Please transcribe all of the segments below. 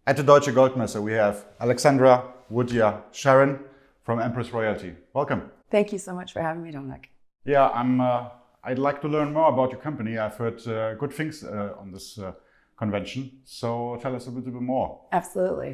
At the Deutsche Goldmesse, we have Alexandra Woodyer Sherron from Empress Royalty. Welcome. Thank you so much for having me, Dominic. Yeah, I'd like to learn more about your company. I've heard good things on this convention. So tell us a little bit more. Absolutely.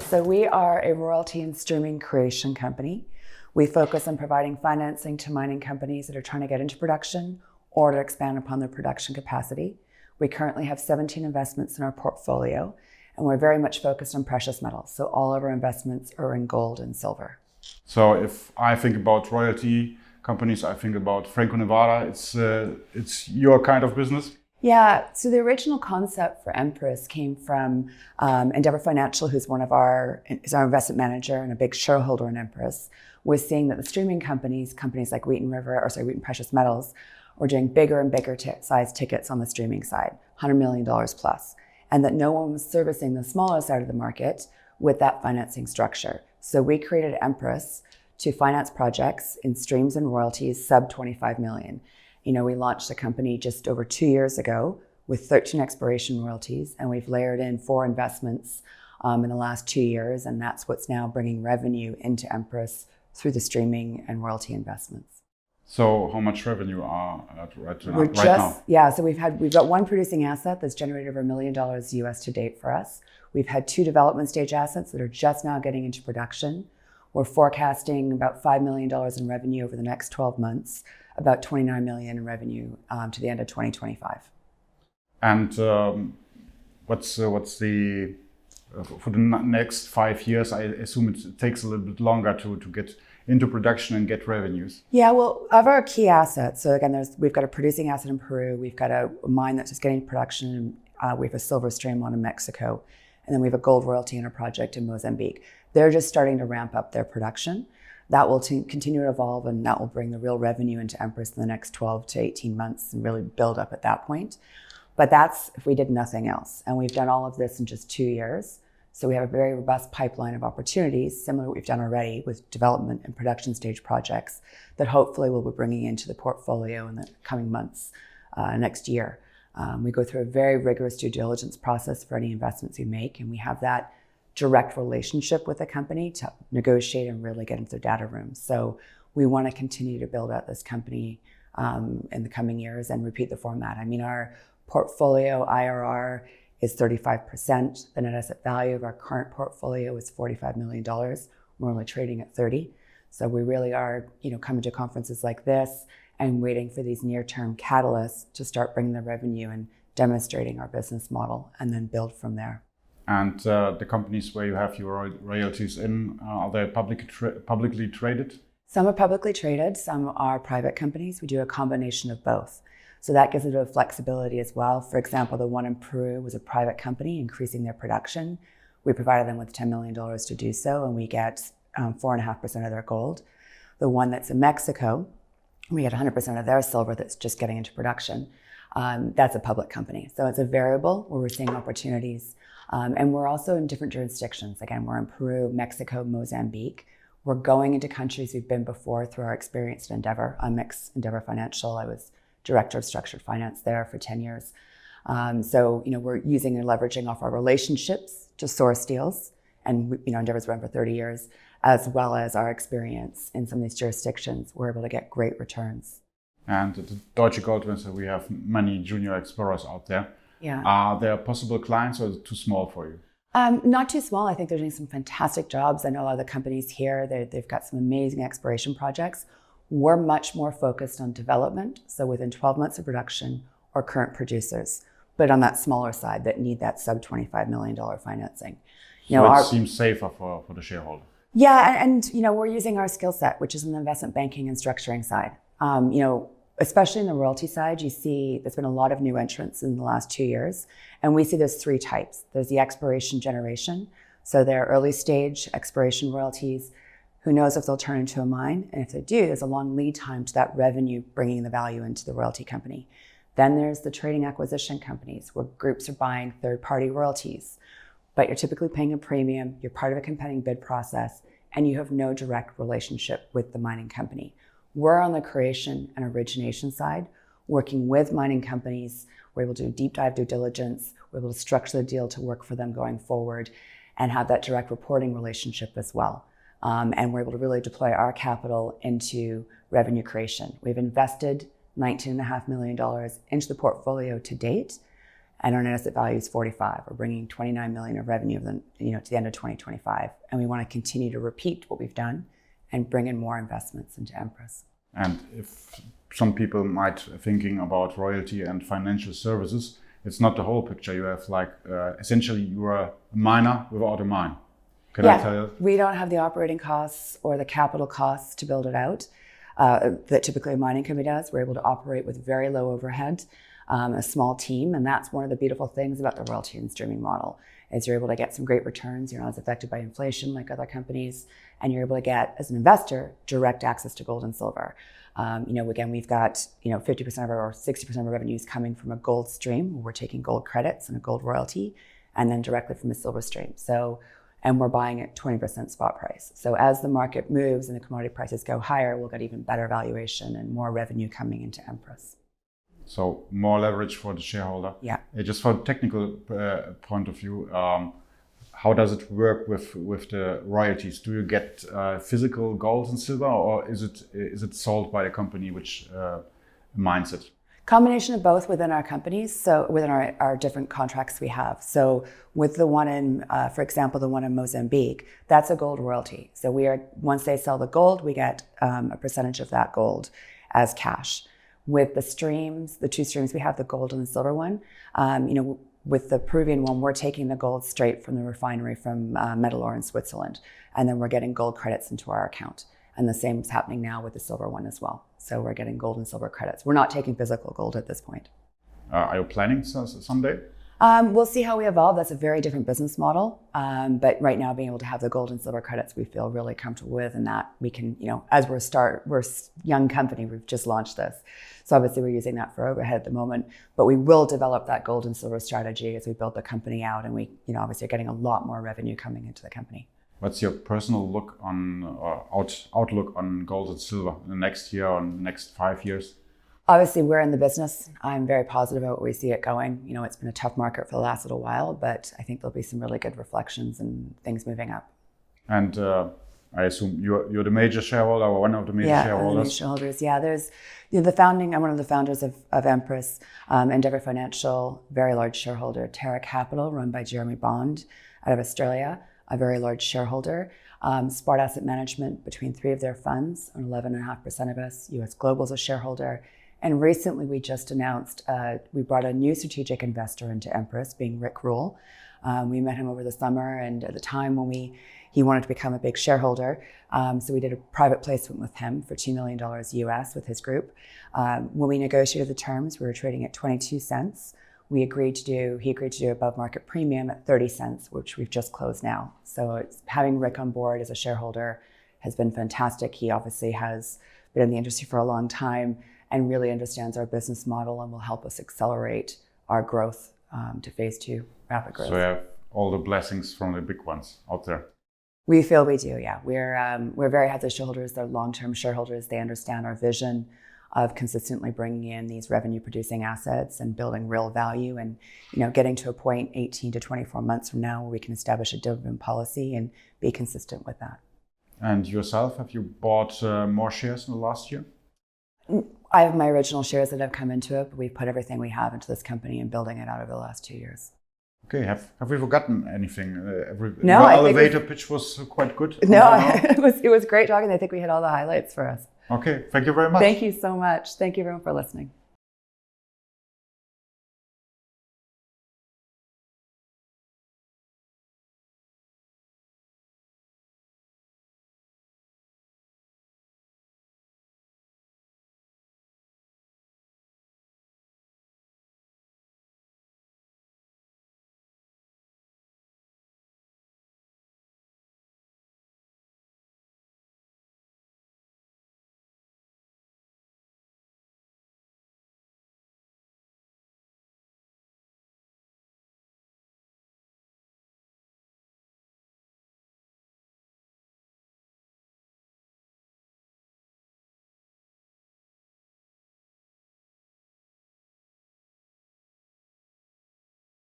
So we are a royalty and streaming creation company. We focus on providing financing to mining companies that are trying to get into production or to expand upon their production capacity. We currently have 17 investments in our portfolio, and we're very much focused on precious metals. So all of our investments are in gold and silver. So if I think about royalty companies, I think about Franco-Nevada. It's your kind of business? Yeah, so the original concept for Empress came from Endeavor Financial, who's our investment manager and a big shareholder in Empress, was seeing that the streaming companies like Wheaton Precious Metals, were doing bigger and bigger size tickets on the streaming side, $100 million plus, and that no one was servicing the smaller side of the market with that financing structure. So we created Empress to finance projects in streams and royalties sub 25 million. You know, we launched the company just over 2 years ago with 13 exploration royalties, and we've layered in 4 investments in the last 2 years, and that's what's now bringing revenue into Empress through the streaming and royalty investments. So how much revenue are right now? Yeah, so we've got one producing asset that's generated over $1 million US to date for us. We've had 2 development stage assets that are just now getting into production. We're forecasting about $5 million in revenue over the next 12 months, about 29 million in revenue to the end of 2025. And what's the for the next 5 years? I assume it takes a little bit longer to get into production and get revenues. Yeah, well, of our key assets, so again, we've got a producing asset in Peru, we've got a mine that's just getting production, we have a silver stream one in Mexico, and then we have a gold royalty in a project in Mozambique. They're just starting to ramp up their production. That will continue to evolve, and that will bring the real revenue into Empress in the next 12 to 18 months and really build up at that point. But that's if we did nothing else. And we've done all of this in just 2 years. So we have a very robust pipeline of opportunities, similar to what we've done already with development and production stage projects that hopefully we'll be bringing into the portfolio in the coming months, next year. We go through a very rigorous due diligence process for any investments we make, and we have that direct relationship with the company to negotiate and really get into their data room. So we want to continue to build out this company in the coming years and repeat the format. I mean, our portfolio IRR is 35%. The net asset value of our current portfolio is $45 million. We're only trading at 30. So we really are, coming to conferences like this and waiting for these near-term catalysts to start bringing the revenue and demonstrating our business model and then build from there. And the companies where you have your royalties in, are they publicly traded? Some are publicly traded, some are private companies. We do a combination of both. So that gives it a flexibility as well. For example, the one in Peru was a private company increasing their production. We provided them with $10 million to do so, and we get 4.5% of their gold. The one that's in Mexico, we get 100% of their silver that's just getting into production. That's a public company. So it's a variable where we're seeing opportunities. And we're also in different jurisdictions. Again, we're in Peru, Mexico, Mozambique. We're going into countries we've been before through our experience at Endeavor. I'm ex-Endeavor Financial. I was director of structured finance there for 10 years. So, we're using and leveraging off our relationships to source deals. And, Endeavor's run for 30 years, as well as our experience in some of these jurisdictions. We're able to get great returns. And at the Deutsche Goldmesse, we have many junior explorers out there. Yeah. Are there possible clients, or is it too small for you? Not too small. I think they're doing some fantastic jobs. I know a lot of the companies here, they've got some amazing exploration projects. We're much more focused on development, so within 12 months of production or current producers, but on that smaller side that need that sub $25 million financing. So it seems safer for the shareholder. Yeah, and we're using our skill set, which is in the investment banking and structuring side. Especially in the royalty side, you see there's been a lot of new entrants in the last 2 years. And we see there's 3 types. There's the exploration generation. So they're early stage exploration royalties. Who knows if they'll turn into a mine? And if they do, there's a long lead time to that revenue bringing the value into the royalty company. Then there's the trading acquisition companies where groups are buying third-party royalties. but you're typically paying a premium, you're part of a competitive bid process, and you have no direct relationship with the mining company. We're on the creation and origination side, working with mining companies. We're able to do deep dive due diligence. We're able to structure the deal to work for them going forward and have that direct reporting relationship as well. And we're able to really deploy our capital into revenue creation. We've invested $19.5 million into the portfolio to date, and our net asset value is 45. We're bringing 29 million of revenue to the end of 2025. And we want to continue to repeat what we've done and bring in more investments into Empress. And if some people might thinking about royalty and financial services, it's not the whole picture. You have essentially you are a miner without a mine. Can I tell you? We don't have the operating costs or the capital costs to build it out that typically a mining company does. We're able to operate with very low overhead, a small team, and that's one of the beautiful things about the royalty and streaming model is you're able to get some great returns. You're not as affected by inflation like other companies, and you're able to get, as an investor, direct access to gold and silver. Again, we've got 50% of our or 60% of our revenues coming from a gold stream, where we're taking gold credits and a gold royalty, and then directly from a silver stream. And we're buying at 20% spot price. So as the market moves and the commodity prices go higher, we'll get even better valuation and more revenue coming into Empress. So more leverage for the shareholder. Yeah. Just from a technical point of view, how does it work with the royalties? Do you get physical gold and silver, or is it sold by a company which mines it? Combination of both within our companies, so within our different contracts we have. So with the one in, for example, the one in Mozambique, that's a gold royalty. So once they sell the gold, we get a percentage of that gold as cash. With the streams, the two streams we have, the gold and the silver one, with the Peruvian one, we're taking the gold straight from the refinery from Metal Ore in Switzerland, and then we're getting gold credits into our account. And the same is happening now with the silver one as well. So we're getting gold and silver credits. We're not taking physical gold at this point. Are you planning someday? We'll see how we evolve. That's a very different business model. But right now, being able to have the gold and silver credits, we feel really comfortable with, and that we can, as we're a young company, we've just launched this. So obviously we're using that for overhead at the moment, but we will develop that gold and silver strategy as we build the company out, and we, obviously are getting a lot more revenue coming into the company. What's your personal look on outlook on gold and silver in the next year or next 5 years? Obviously, we're in the business. I'm very positive about where we see it going. It's been a tough market for the last little while, but I think there'll be some really good reflections and things moving up. And I assume you're the major shareholder or one of the major shareholders? Yeah, the major shareholders. Yeah, there's the founding. I'm one of the founders of Empress, Endeavour Financial, very large shareholder. Terra Capital, run by Jeremy Bond out of Australia, a very large shareholder. Sprott Asset Management, between three of their funds, and 11.5% of us. US Global is a shareholder. And recently we just announced, we brought a new strategic investor into Empress, being Rick Rule. We met him over the summer, and at the time when he wanted to become a big shareholder. So we did a private placement with him for $2 million US with his group. When we negotiated the terms, we were trading at 22 cents. He agreed to do above market premium at 30 cents, which we've just closed now. So having Rick on board as a shareholder has been fantastic. He obviously has been in the industry for a long time and really understands our business model and will help us accelerate our growth to phase 2 rapid growth. So you have all the blessings from the big ones out there. We feel we do, yeah. We're very happy shareholders. They're long-term shareholders. They understand our vision of consistently bringing in these revenue-producing assets and building real value, and getting to a point 18 to 24 months from now where we can establish a dividend policy and be consistent with that. And yourself, have you bought more shares in the last year? I have my original shares that have come into it, but we've put everything we have into this company and building it out over the last 2 years. Okay, have we forgotten anything? No, the elevator pitch was quite good. No, it was great talking. I think we hit all the highlights for us. Okay, thank you very much. Thank you so much. Thank you everyone for listening.